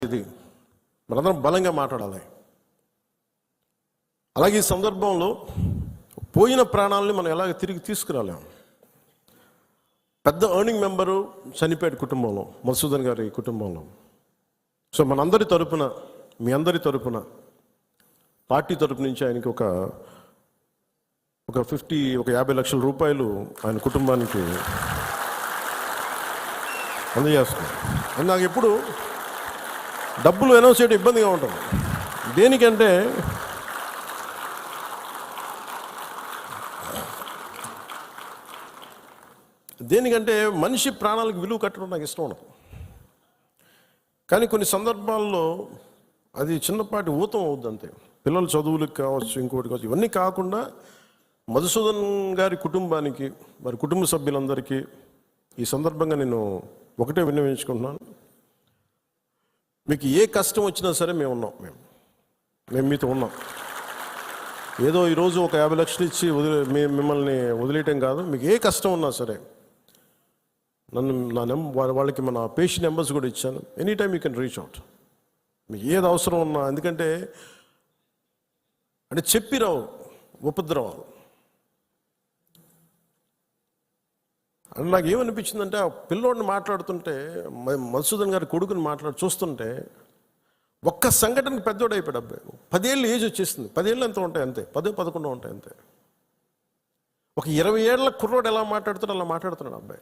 ఇది మనందరం బలంగా మాట్లాడాలి. అలాగే ఈ సందర్భంలో పోయిన ప్రాణాలని మనం ఎలాగ తిరిగి తీసుకురాలేం. పెద్ద ఎర్నింగ్ మెంబరు చనిపోయాడు కుటుంబంలో, మధుసూదన్ గారి కుటుంబంలో. సో మనందరి తరపున, మీ అందరి తరపున, పార్టీ తరపు నుంచి ఆయనకి ఒక 50 లక్షల రూపాయలు ఆయన కుటుంబానికి అందజేస్తున్నాం. అని నాకు ఎప్పుడు డబ్బులు అనౌన్స్ చేయడం ఇబ్బందిగా ఉంటుంది. దేనికంటే మనిషి ప్రాణాలకు విలువ కట్టడం నాకు ఇష్టం ఉండదు. కానీ కొన్ని సందర్భాల్లో అది చిన్నపాటి ఊతం అవుద్ది అంతే. పిల్లల చదువులకు కావచ్చు, ఇంకోటి కావచ్చు. ఇవన్నీ కాకుండా మధుసూదన్ గారి కుటుంబానికి, వారి కుటుంబ సభ్యులందరికీ ఈ సందర్భంగా నేను ఒకటే విన్నవించుకుంటున్నాను. మీకు ఏ కష్టం వచ్చినా సరే మేము ఉన్నాం. మేము మీతో ఉన్నాం. ఏదో ఈరోజు ఒక 50 లక్షలు ఇచ్చి మిమ్మల్ని వదిలేయటం కాదు. మీకు ఏ కష్టం ఉన్నా సరే వాళ్ళకి మన పేషెంట్ నెంబర్స్ కూడా ఇచ్చాను. Any time you can reach out. మీకు ఏది అవసరం ఉన్నా. ఎందుకంటే చెప్పి రావు ఉపద్రవాలు. అని నాకు ఏమనిపించిందంటే, ఆ పిల్లోడిని మాట్లాడుతుంటే, మధుసూదన్ గారి కొడుకుని చూస్తుంటే ఒక్క సంఘటనకి పెద్దోడు అయిపోయాడు అబ్బాయి. 10 ఏళ్ళు ఏజ్ వచ్చేసింది. 10 ఏళ్ళు ఎంత ఉంటాయి అంతే, 10-11 ఉంటాయి అంతే. ఒక 20 ఏళ్ళ కుర్రోడు ఎలా మాట్లాడుతాడో అలా మాట్లాడుతున్నాడు అబ్బాయి.